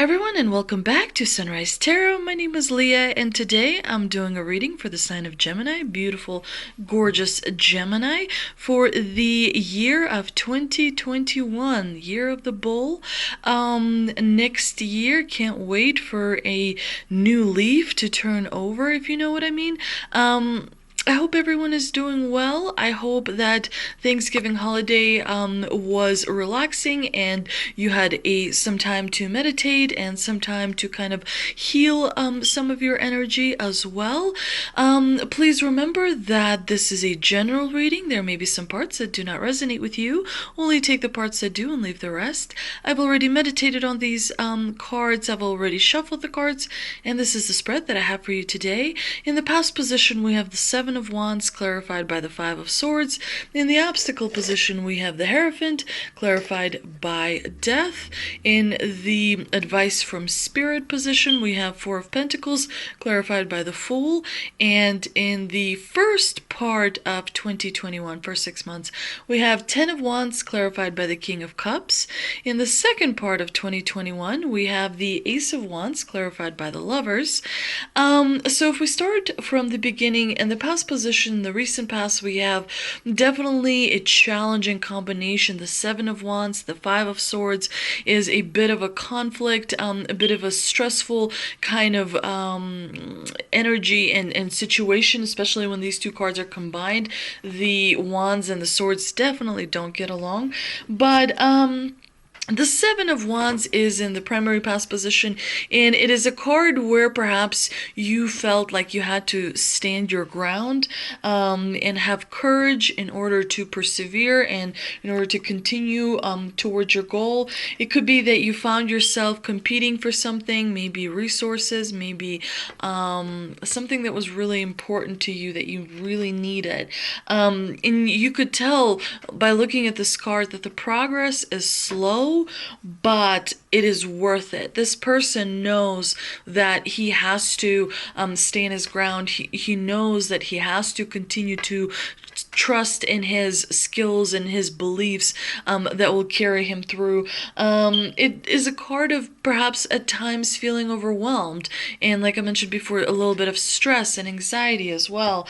everyone, and welcome back to Sunrise Tarot. My name is Leah, and today I'm doing a reading for the sign of Gemini, beautiful, gorgeous Gemini, for the year of 2021, year of the bull. Next year, can't wait for a new leaf to turn over, if you know what I mean. I hope everyone is doing well. I hope that Thanksgiving holiday was relaxing and you had some time to meditate and some time to kind of heal some of your energy as well. Please remember that this is a general reading. There may be some parts that do not resonate with you. Only take the parts that do and leave the rest. I've already meditated on these cards. I've already shuffled the cards, and this is the spread that I have for you today. In the past position, we have the Seven of Wands clarified by the Five of Swords. In the obstacle position, we have the Hierophant clarified by Death. In the advice from Spirit position, we have Four of Pentacles clarified by the Fool. And in the first part of 2021, first 6 months, we have Ten of Wands clarified by the King of Cups. In the second part of 2021, we have the Ace of Wands clarified by the Lovers. So if we start from the beginning, in the past position, the recent past, we have definitely a challenging combination. The Seven of Wands, the Five of Swords is a bit of a conflict, a bit of a stressful kind of energy and situation, especially when these two cards are combined. The Wands and the Swords definitely don't get along, but the Seven of Wands is in the primary past position, and it is a card where perhaps you felt like you had to stand your ground and have courage in order to persevere and in order to continue towards your goal. It could be that you found yourself competing for something, maybe resources, maybe something that was really important to you that you really needed. And you could tell by looking at this card that the progress is slow, but it is worth it. This person knows that he has to stand his ground. He knows that he has to continue to trust in his skills and his beliefs that will carry him through. It is a card of perhaps at times feeling overwhelmed, and like I mentioned before, a little bit of stress and anxiety as well.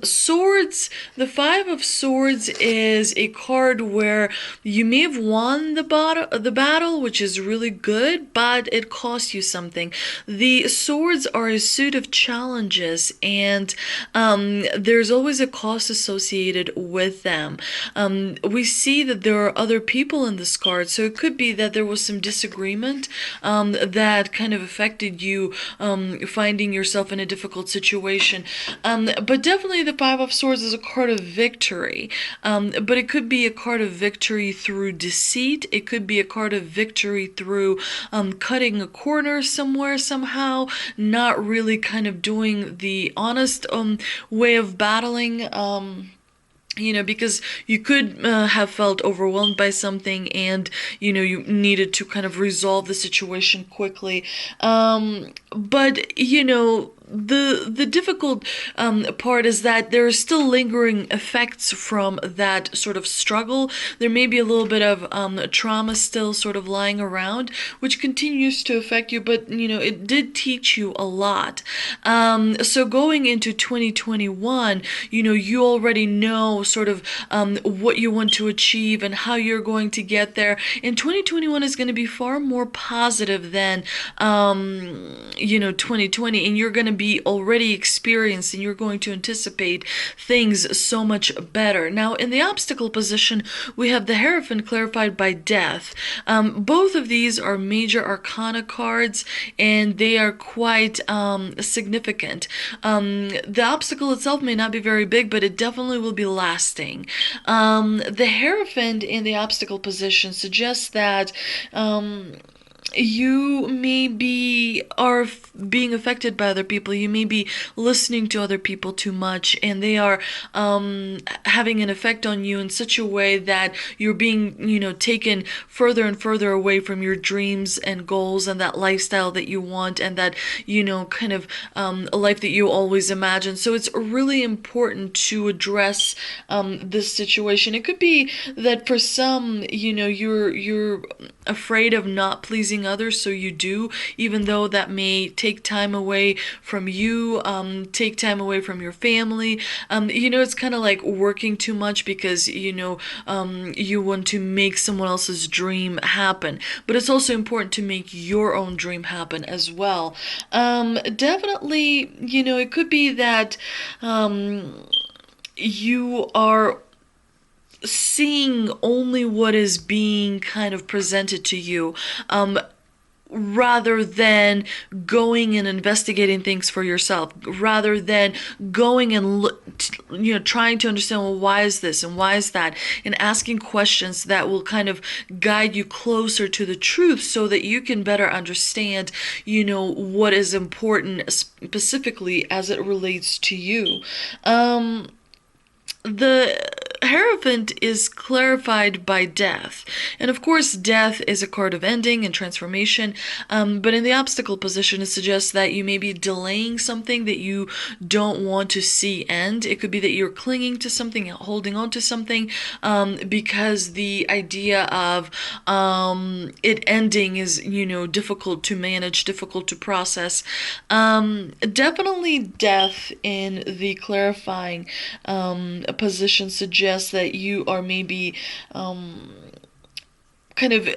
Swords, the Five of Swords is a card where you may have won the battle, which is really good, but it cost you something. The swords are a suit of challenges, and there's always a cost associated with them. We see that there are other people in this card, so it could be that there was some disagreement that kind of affected you finding yourself in a difficult situation. But definitely the Five of Swords is a card of victory, but it could be a card of victory through deceit. It could be a card of victory through cutting a corner somewhere somehow, not really kind of doing the honest way of battling. Because you could have felt overwhelmed by something and, you needed to kind of resolve the situation quickly. But, the difficult part is that there are still lingering effects from that sort of struggle. There may be a little bit of trauma still sort of lying around, which continues to affect you, but, it did teach you a lot. So going into 2021, you already know sort of what you want to achieve and how you're going to get there. And 2021 is going to be far more positive than 2020, and you're going to be already experienced and you're going to anticipate things so much better. Now, in the obstacle position, we have the Hierophant clarified by Death. Both of these are major arcana cards, and they are quite significant. The obstacle itself may not be very big, but it definitely will be lasting. The Hierophant in the obstacle position suggests that you maybe are being affected by other people. You may be listening to other people too much, and they are having an effect on you in such a way that you're being, taken further and further away from your dreams and goals and that lifestyle that you want and that, kind of a life that you always imagine. So it's really important to address this situation. It could be that for some, you're afraid of not pleasing pleasing others, so you do, even though that may take time away from you, take time away from your family. It's kind of like working too much because, you want to make someone else's dream happen. But it's also important to make your own dream happen as well. Definitely, it could be that you are seeing only what is being kind of presented to you, rather than going and investigating things for yourself, rather than going and trying to understand, well, why is this and why is that, and asking questions that will kind of guide you closer to the truth so that you can better understand, what is important specifically as it relates to you. The Hierophant is clarified by death. And of course, death is a card of ending and transformation. But in the obstacle position, it suggests that you may be delaying something that you don't want to see end. It could be that you're clinging to something, holding on to something, because the idea of it ending is, difficult to manage, difficult to process. Definitely death in the clarifying position suggests that you are maybe kind of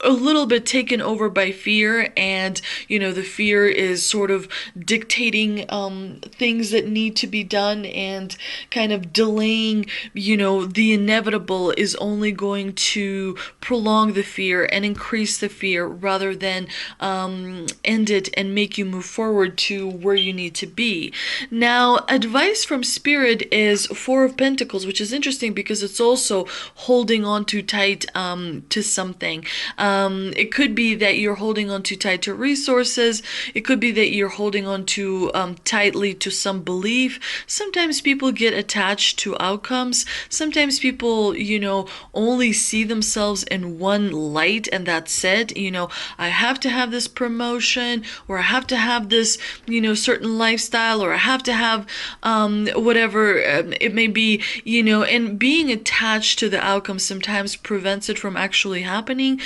a little bit taken over by fear, and the fear is sort of dictating things that need to be done, and kind of delaying, the inevitable is only going to prolong the fear and increase the fear rather than end it and make you move forward to where you need to be. Now, advice from Spirit is Four of Pentacles, which is interesting because it's also holding on too tight to something. It could be that you're holding on too tight to resources. It could be that you're holding on too tightly to some belief. Sometimes people get attached to outcomes. Sometimes people, only see themselves in one light, and that's it. I have to have this promotion, or I have to have this, certain lifestyle, or I have to have whatever it may be, and being attached to the outcome sometimes prevents it from actually happening,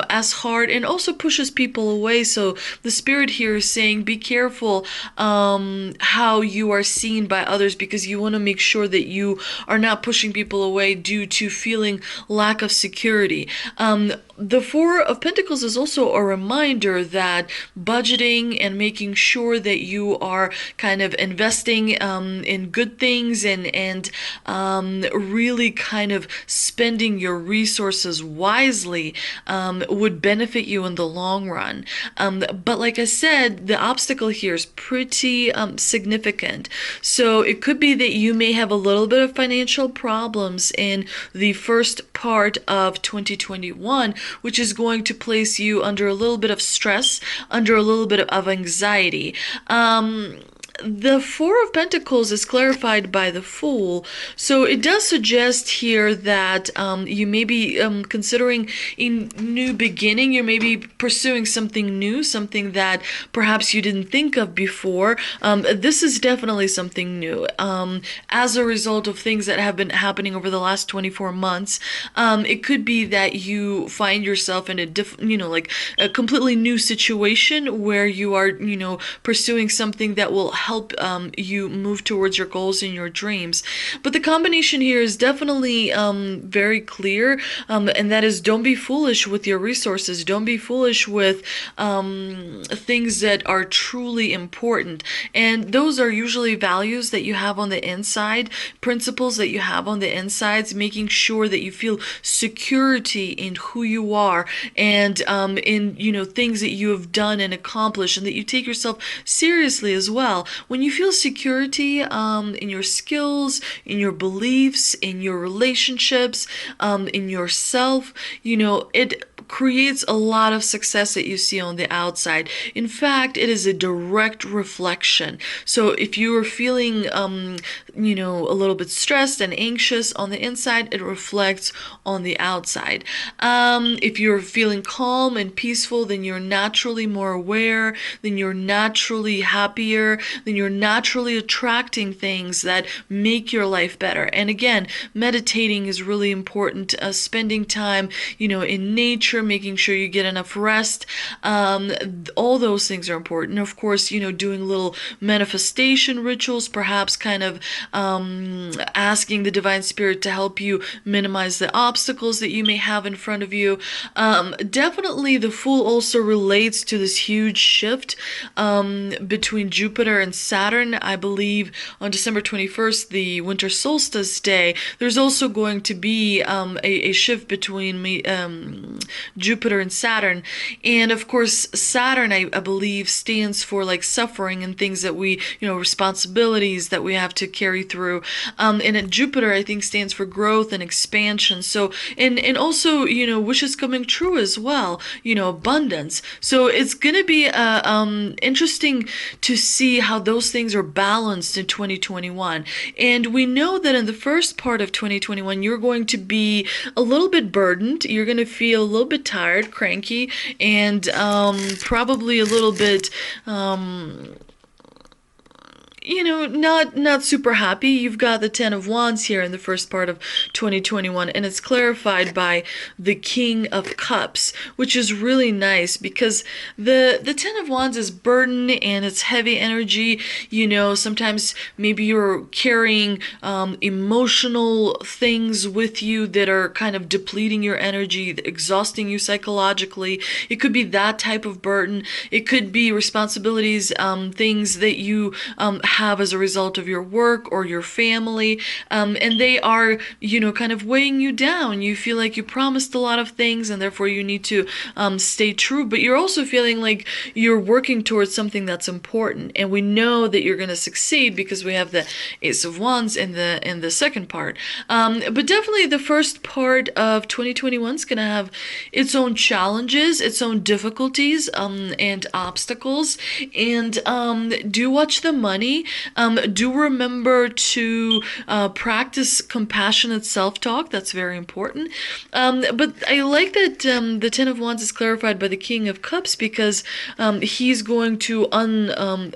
as hard, and also pushes people away. So the Spirit here is saying, be careful how you are seen by others, because you want to make sure that you are not pushing people away due to feeling lack of security. The Four of Pentacles is also a reminder that budgeting and making sure that you are kind of investing in good things, and really kind of spending your resources wisely would benefit you in the long run. But like I said, the obstacle here is pretty significant. So it could be that you may have a little bit of financial problems in the first part of 2021, which is going to place you under a little bit of stress, under a little bit of anxiety. The Four of Pentacles is clarified by the Fool, so it does suggest here that you may be considering a new beginning. You may be pursuing something new, something that perhaps you didn't think of before. This is definitely something new. As a result of things that have been happening over the last 24 months, it could be that you find yourself in a a completely new situation where you are, pursuing something that will help you move towards your goals and your dreams. But the combination here is definitely very clear, and that is, don't be foolish with your resources. Don't be foolish with things that are truly important. And those are usually values that you have on the inside, principles that you have on the insides, making sure that you feel security in who you are, and in things that you have done and accomplished, and that you take yourself seriously as well. When you feel security in your skills, in your beliefs, in your relationships, in yourself, it creates a lot of success that you see on the outside. In fact, it is a direct reflection. So if you are feeling, a little bit stressed and anxious on the inside, it reflects on the outside. If you're feeling calm and peaceful, then you're naturally more aware, then you're naturally happier, then you're naturally attracting things that make your life better. And again, meditating is really important. Spending time, in nature, nature, making sure you get enough rest. All those things are important. Of course, doing little manifestation rituals, perhaps kind of asking the Divine Spirit to help you minimize the obstacles that you may have in front of you. Definitely the Fool also relates to this huge shift between Jupiter and Saturn. I believe on December 21st, the winter solstice day, there's also going to be a shift between Jupiter and Saturn. And of course, Saturn, I believe, stands for like suffering and things that we, responsibilities that we have to carry through. And at Jupiter, I think, stands for growth and expansion. So, and also, wishes coming true as well, abundance. So it's going to be interesting to see how those things are balanced in 2021. And we know that in the first part of 2021, you're going to be a little bit burdened. You're going to feel a little bit tired, cranky, and probably a little bit not super happy. You've got the Ten of Wands here in the first part of 2021, and it's clarified by the King of Cups, which is really nice because the Ten of Wands is burden and it's heavy energy. Sometimes maybe you're carrying emotional things with you that are kind of depleting your energy, exhausting you psychologically. It could be that type of burden. It could be responsibilities, things that you have as a result of your work or your family, and they are, kind of weighing you down. You feel like you promised a lot of things and therefore you need to stay true, but you're also feeling like you're working towards something that's important, and we know that you're going to succeed because we have the Ace of Wands in the second part. But definitely the first part of 2021 is going to have its own challenges, its own difficulties, and obstacles, and do watch the money. Do remember to practice compassionate self-talk. That's very important. But I like that the Ten of Wands is clarified by the King of Cups because he's going to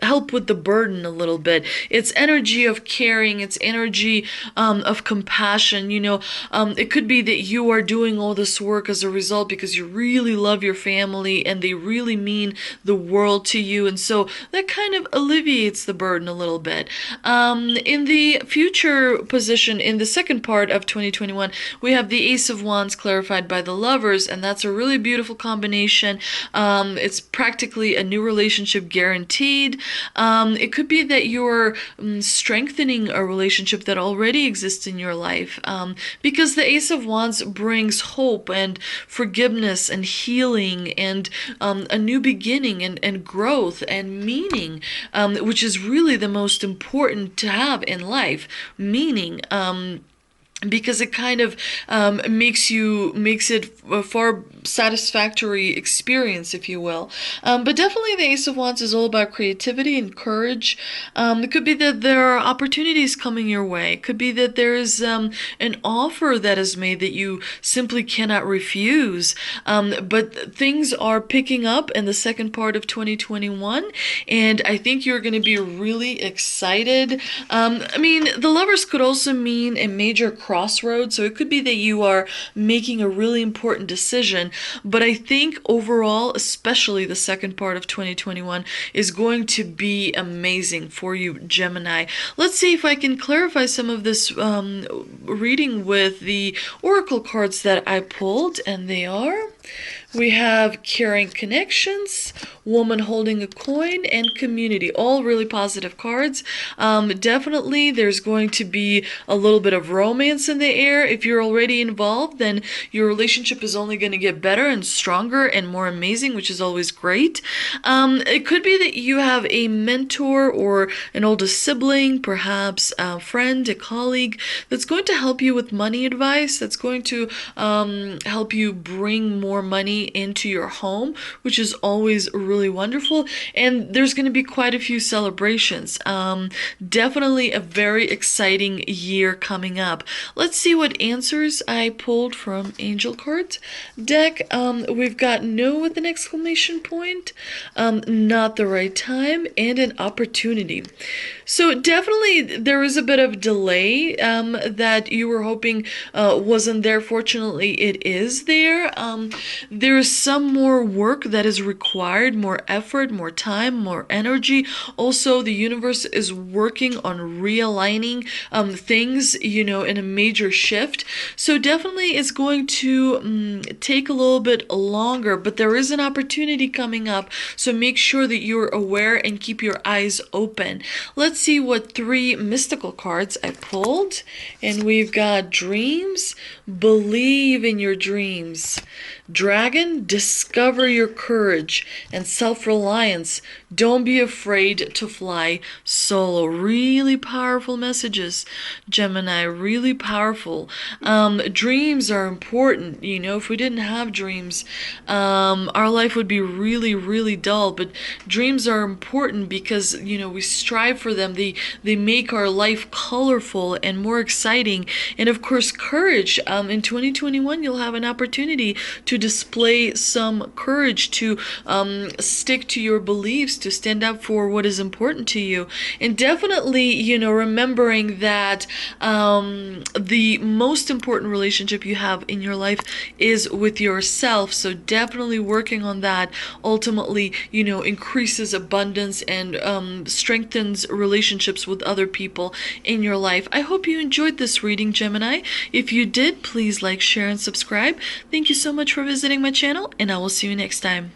help with the burden a little bit. It's energy of caring. It's energy of compassion. It could be that you are doing all this work as a result because you really love your family and they really mean the world to you. And so that kind of alleviates the burden a little bit. In the future position, in the second part of 2021, we have the Ace of Wands clarified by the Lovers, and that's a really beautiful combination. It's practically a new relationship guaranteed. It could be that you're strengthening a relationship that already exists in your life, because the Ace of Wands brings hope and forgiveness and healing and a new beginning and growth and meaning, which is really the most important to have in life, meaning, because it kind of makes it a far satisfactory experience, if you will. But definitely the Ace of Wands is all about creativity and courage. It could be that there are opportunities coming your way. It could be that there is an offer that is made that you simply cannot refuse. But things are picking up in the second part of 2021, and I think you're going to be really excited. The Lovers could also mean a major crossroads, so it could be that you are making a really important decision, but I think overall, especially the second part of 2021, is going to be amazing for you, Gemini. Let's see if I can clarify some of this reading with the oracle cards that I pulled, and they are... We have Caring Connections, Woman Holding a Coin, and Community. All really positive cards. Definitely there's going to be a little bit of romance in the air. If you're already involved, then your relationship is only going to get better and stronger and more amazing, which is always great. It could be that you have a mentor or an older sibling, perhaps a friend, a colleague, that's going to help you with money advice, that's going to help you bring more money into your home, which is always really wonderful. And there's going to be quite a few celebrations. Definitely a very exciting year coming up. Let's see what answers I pulled from Angel Cards deck. We've got no with an exclamation point, not the right time, and an opportunity. So definitely there is a bit of delay that you were hoping wasn't there. Fortunately, it is there. There there is some more work that is required, more effort, more time, more energy. Also, the universe is working on realigning things, in a major shift. So definitely it's going to take a little bit longer, but there is an opportunity coming up. So make sure that you're aware and keep your eyes open. Let's see what 3 mystical cards I pulled. And we've got dreams. Believe in your dreams. Dragon, discover your courage and self-reliance. Don't be afraid to fly solo. Really powerful messages, Gemini. Really powerful. Dreams are important. If we didn't have dreams, our life would be really, really dull. But dreams are important because, we strive for them. They make our life colorful and more exciting. And of course, courage. In 2021, you'll have an opportunity to display some courage, to stick to your beliefs, to stand up for what is important to you. And definitely, remembering that the most important relationship you have in your life is with yourself. So definitely working on that ultimately, increases abundance and strengthens relationships with other people in your life. I hope you enjoyed this reading, Gemini. If you did, please like, share, and subscribe. Thank you so much for visiting my channel, and I will see you next time.